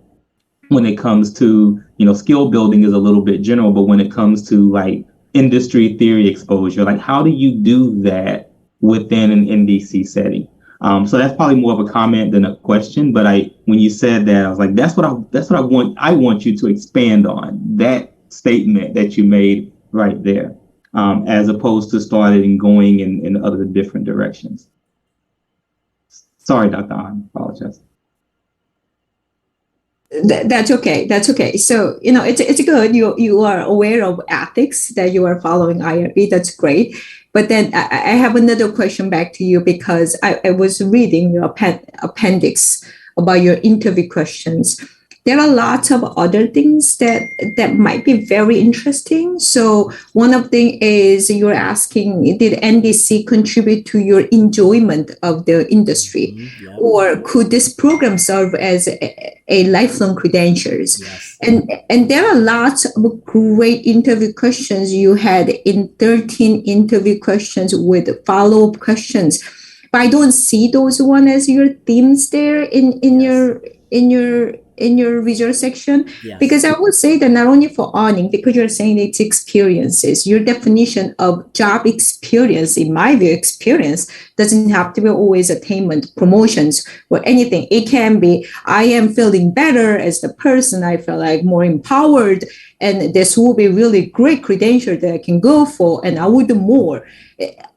when it comes to, skill building is a little bit general, but when it comes to like industry theory exposure, like how do you do that within an NDC setting? So that's probably more of a comment than a question. But when you said that, I was like, that's what I want. I want you to expand on that statement that you made right there, as opposed to starting and going in other different directions. Sorry, Dr. An, apologize. That's okay. So, it's good. You are aware of ethics, that you are following IRB. That's great. But then I have another question back to you, because I was reading your appendix about your interview questions. there are lots of other things that might be very interesting. So one of them is you're asking, did NDC contribute to your enjoyment of the industry? Mm-hmm. Yep. Or could this program serve as a lifelong credentials? Yes. And there are lots of great interview questions. You had in 13 interview questions with follow-up questions. But I don't see those one as your themes there in your research section. Yes. Because I would say that not only for earning, because you're saying it's experiences, your definition of job experience, in my view, experience doesn't have to be always attainment, promotions, or anything. It can be, I am feeling better as the person, I feel like more empowered, and this will be really great credential that I can go for, and I will do more.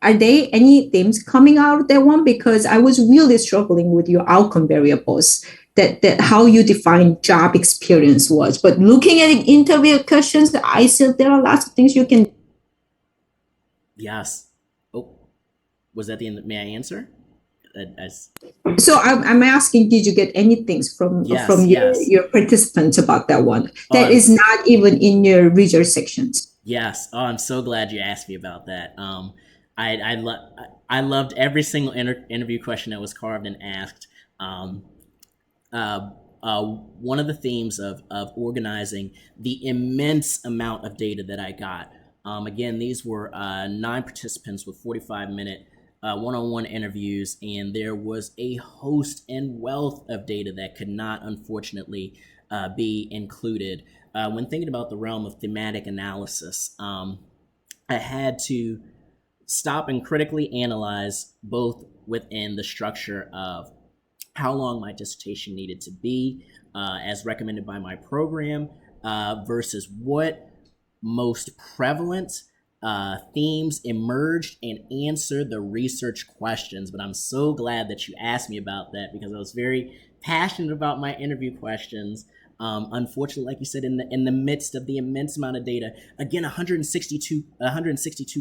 Are there any themes coming out of that one? Because I was really struggling with your outcome variables, that how you define job experience was. But looking at interview questions, I said there are lots of things you can. Yes. Oh, was that the end? May I answer? So I'm asking, did you get any things from your participants about that one that is not even in your research sections? Yes. Oh, I'm so glad you asked me about that. I loved every single interview question that was carved and asked. One of the themes of organizing the immense amount of data that I got. Again, these were 9 participants with 45-minute one-on-one interviews, and there was a host and wealth of data that could not, unfortunately, be included. When thinking about the realm of thematic analysis, I had to stop and critically analyze both within the structure of how long my dissertation needed to be, as recommended by my program, versus what most prevalent themes emerged and answered the research questions. But I'm so glad that you asked me about that, because I was very passionate about my interview questions. Unfortunately, like you said, in the midst of the immense amount of data, again, 162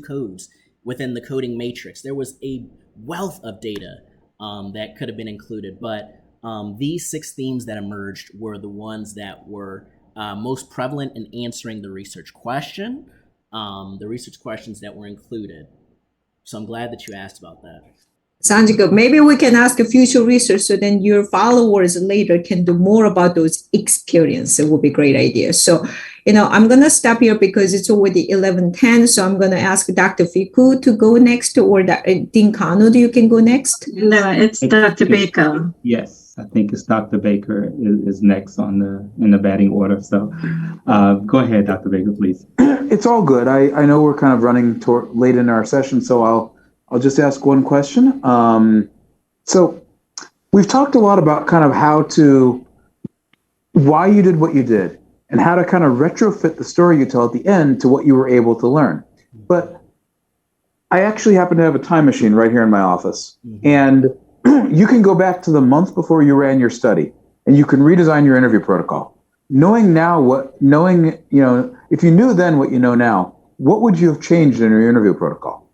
codes within the coding matrix, there was a wealth of data that could have been included. But these 6 themes that emerged were the ones that were most prevalent in answering the research question, the research questions that were included. So I'm glad that you asked about that. Sounds good. Maybe we can ask a future research, so then your followers later can do more about those experiences. It would be a great idea. So, I'm going to stop here because it's already 11:10. So I'm going to ask Dr. Fiku to go next, or Dean Kano, you can go next. No, it's Dr. Baker. Yes, I think it's Dr. Baker is next in the batting order. So go ahead, Dr. Baker, please. It's all good. I know we're kind of running late in our session, so I'll just ask one question. So we've talked a lot about kind of why you did what you did, and how to kind of retrofit the story you tell at the end to what you were able to learn. But I actually happen to have a time machine right here in my office. Mm-hmm. And you can go back to the month before you ran your study, and you can redesign your interview protocol. If you knew then what you know now, what would you have changed in your interview protocol?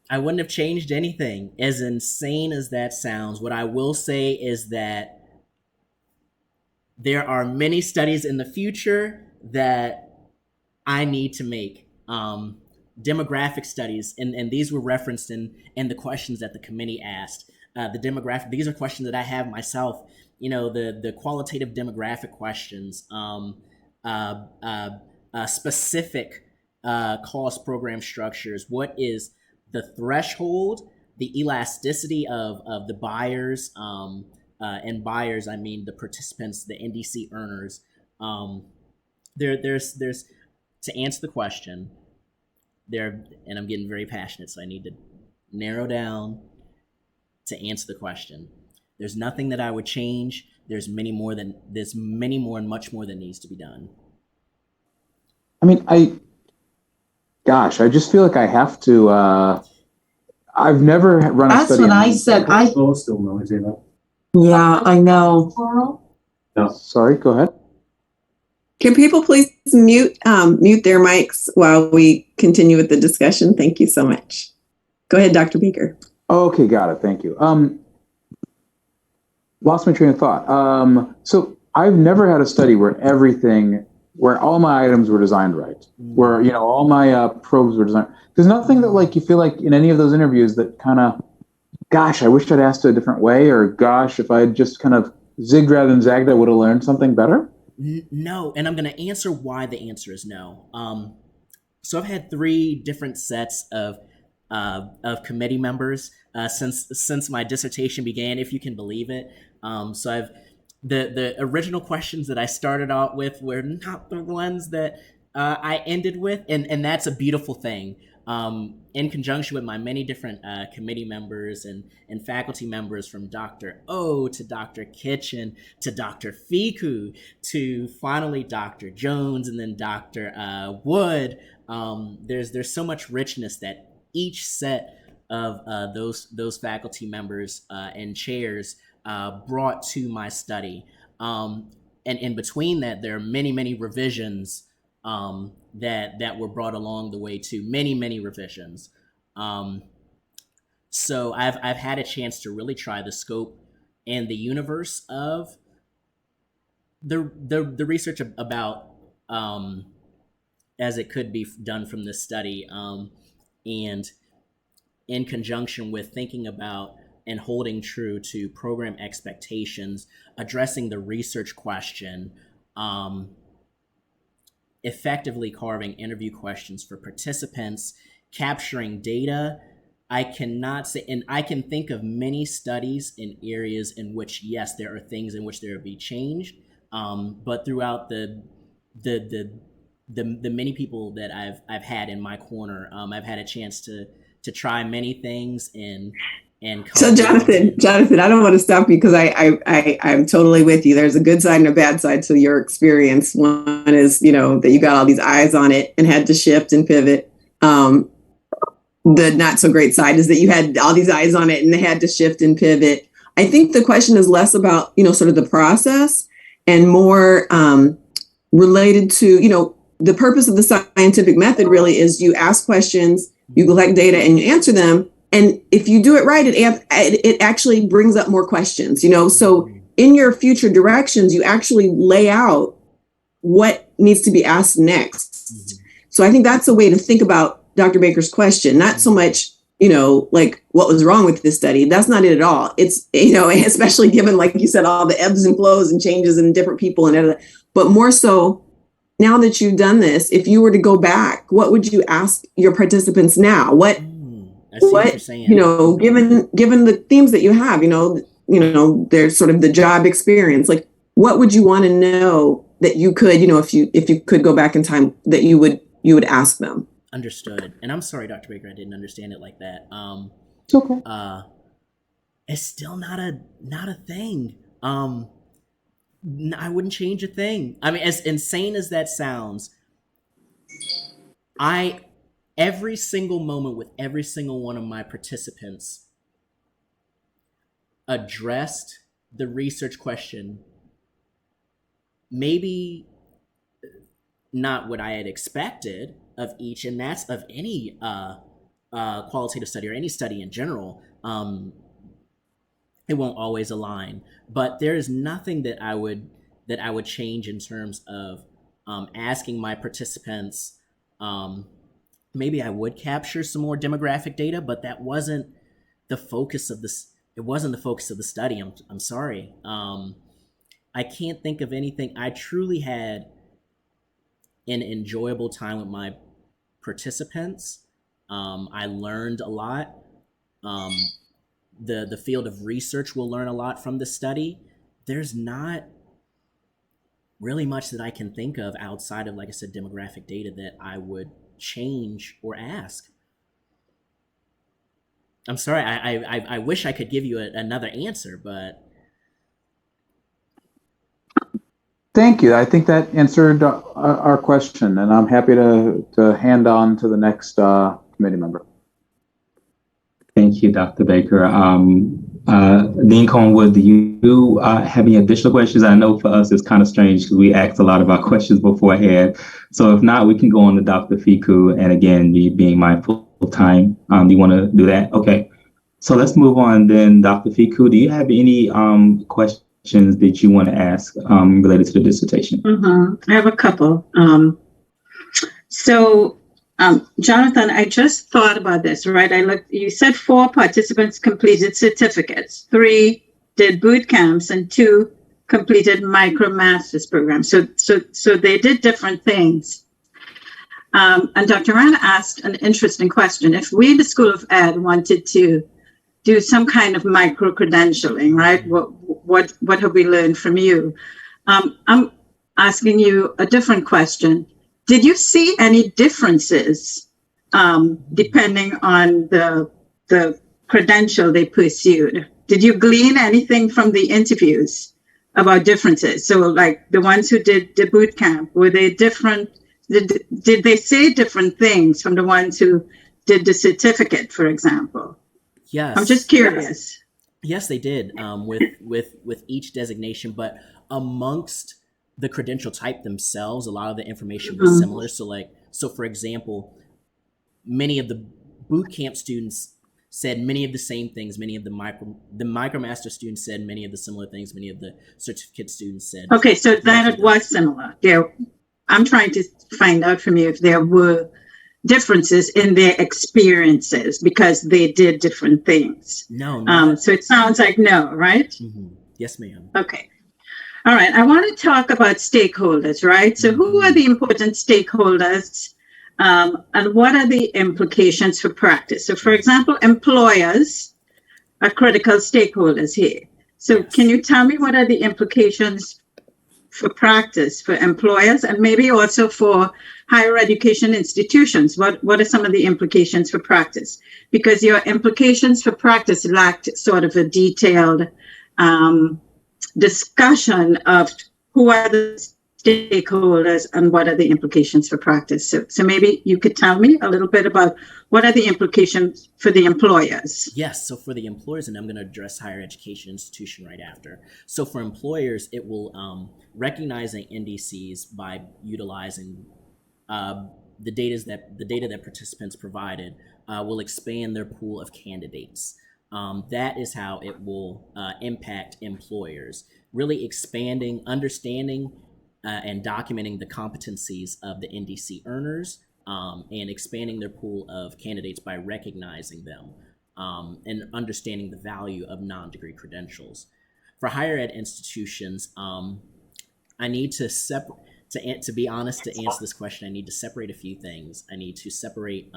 I wouldn't have changed anything, as insane as that sounds. What I will say is that there are many studies in the future that I need to make. Demographic studies, and these were referenced in the questions that the committee asked. These are questions that I have myself. The qualitative demographic questions, specific cost program structures. What is the threshold, the elasticity of the buyers, and buyers, I mean the participants, the NDC earners. There's to answer the question there, and I'm getting very passionate, so I need to narrow down to answer the question. There's nothing that I would change. There's many more and much more that needs to be done. I mean, I just feel like I have to. I've never run a study. That's what I said. Yeah, I know. No, sorry. Go ahead. Can people please mute their mics while we continue with the discussion? Thank you so much. Go ahead, Dr. Baker. Okay, got it. Thank you. lost my train of thought. So I've never had a study where all my items were designed right, where all my probes were designed. There's nothing that like you feel like in any of those interviews that kind of, gosh, I wish I'd asked it a different way, or gosh, if I had just kind of zigged rather than zagged, I would have learned something better. No, and I'm going to answer why the answer is no. So I've had 3 different sets of committee members since my dissertation began, if you can believe it. So I've the original questions that I started out with were not the ones that I ended with, and that's a beautiful thing. In conjunction with my many different committee members and faculty members, from Dr. O to Dr. Kitchen to Dr. Fiku to finally Dr. Jones and then Dr. Wood. There's so much richness that each set of those faculty members and chairs brought to my study. And in between that, there are many revisions that were brought along the way too. Many revisions. So I've had a chance to really try the scope and the universe of the research about as it could be done from this study, and in conjunction with thinking about and holding true to program expectations, addressing the research question, effectively carving interview questions for participants, capturing data. I cannot say, and I can think of many studies in areas in which, yes, there are things in which there will be changed, but throughout the many people that I've had in my corner, I've had a chance to try many things and So Jonathan, I don't want to stop you because I'm totally with you. There's a good side and a bad side to your experience. One is, that you got all these eyes on it and had to shift and pivot. The not so great side is that you had all these eyes on it and they had to shift and pivot. I think the question is less about, sort of the process and more related to, the purpose of the scientific method really is you ask questions, you collect data and you answer them. And if you do it right, it actually brings up more questions, So in your future directions, you actually lay out what needs to be asked next. So I think that's a way to think about Dr. Baker's question, not so much, like what was wrong with this study. That's not it at all. It's, especially given, like you said, all the ebbs and flows and changes in different people and everything, but more so now that you've done this, if you were to go back, what would you ask your participants now? What given the themes that you have, there's sort of the job experience, like what would you want to know that you could, if you could go back in time, that you would ask them? Understood. And I'm sorry, Dr. Baker, I didn't understand it like that. It's okay. It's still not a thing. I wouldn't change a thing. I mean, as insane as that sounds, every single moment with every single one of my participants addressed the research question, maybe not what I had expected of each, and that's of any qualitative study or any study in general. It won't always align, but there is nothing that I would change in terms of asking my participants. Maybe I would capture some more demographic data, but that wasn't the focus of this. It wasn't the focus of the study. I'm sorry. I can't think of anything. I truly had an enjoyable time with my participants. I learned a lot. The field of research will learn a lot from this study. There's not really much that I can think of outside of, like I said, demographic data that I would change or ask. I'm sorry. I wish I could give you another answer, but. Thank you. I think that answered our question, and I'm happy to hand on to the next committee member. Thank you, Dr. Baker. Dean Cornwood, do you have any additional questions? I know for us it's kind of strange because we asked a lot of our questions beforehand. So if not, we can go on to Dr. Fiku. And again, being mindful of time. Do you want to do that? Okay. So let's move on then, Dr. Fiku. Do you have any questions that you want to ask related to the dissertation? I have a couple. Jonathan, I just thought about this, right? You said 4 participants completed certificates, 3 did boot camps, and 2 completed micro-master's programs. So they did different things. And Dr. Rana asked an interesting question. If we, the School of Ed, wanted to do some kind of micro-credentialing, right? What have we learned from you? I'm asking you a different question. Did you see any differences depending on the credential they pursued? Did you glean anything from the interviews about differences? So like the ones who did the boot camp, were they different? Did they say different things from the ones who did the certificate, for example? Yes. I'm just curious. Yes, they did with each designation, but amongst the credential type themselves, a lot of the information was similar. So for example, many of the boot camp students said many of the same things. Many of the micromaster students said many of the similar things. Many of the certificate students said. Okay, so then it was similar. I'm trying to find out from you if there were differences in their experiences because they did different things. No. So it sounds like no, right? Mm-hmm. Yes, ma'am. Okay. All right. I want to talk about stakeholders, right? So who are the important stakeholders and what are the implications for practice? So for example, employers are critical stakeholders here. So Yes. Can you tell me what are the implications for practice for employers and maybe also for higher education institutions? What are some of the implications for practice? Because your implications for practice lacked sort of a detailed discussion of who are the stakeholders and what are the implications for practice. So maybe you could tell me a little bit about what are the implications for the employers? Yes, so for the employers, and I'm going to address higher education institution right after. So for employers, it will recognizing NDCs by utilizing the data that participants provided will expand their pool of candidates. That is how it will impact employers, really expanding, understanding, and documenting the competencies of the NDC earners and expanding their pool of candidates by recognizing them and understanding the value of non-degree credentials. For higher ed institutions, I need to to be honest, to answer this question, I need to separate a few things. I need to separate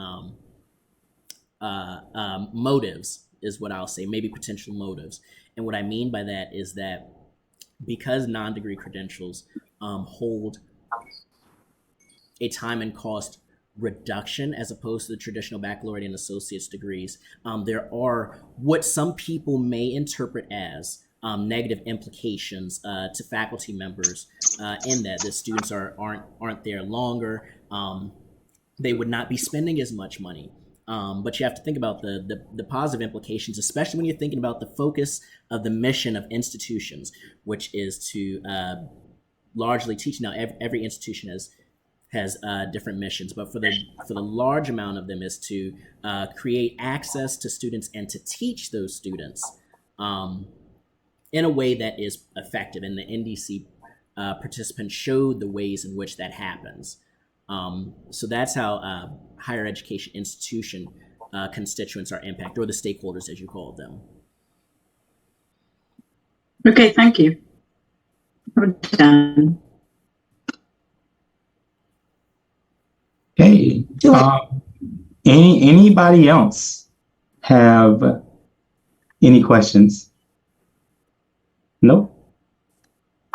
motives, is what I'll say, maybe potential motives. And what I mean by that is that because non-degree credentials hold a time and cost reduction as opposed to the traditional baccalaureate and associate's degrees, there are what some people may interpret as negative implications to faculty members in that the students aren't there longer. They would not be spending as much money. But you have to think about the positive implications, especially when you're thinking about the focus of the mission of institutions, which is to largely teach. Now, every institution has different missions, but for the large amount of them is to create access to students and to teach those students in a way that is effective. And the NDC participants showed the ways in which that happens. So that's how higher education institution constituents are impacted, or the stakeholders, as you call them. Okay, thank you. We're done. Okay. Anybody else have any questions? Nope.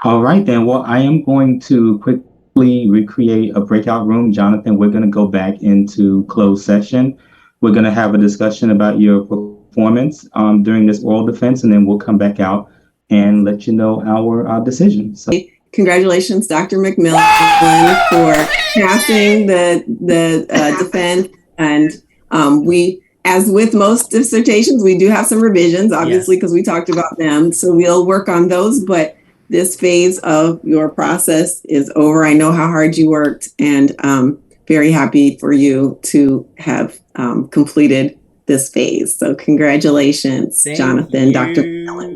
All right, then. Well, I am going to quickly recreate a breakout room. Jonathan, we're going to go back into closed session. We're going to have a discussion about your performance during this oral defense, and then we'll come back out and let you know our decision. So, congratulations, Dr. McMillan, for passing the defense. And we, as with most dissertations, we do have some revisions, obviously, because we talked about them. So we'll work on those, but this phase of your process is over. I know how hard you worked, and very happy for you to have completed this phase. So congratulations, Thank Jonathan, Dr. you.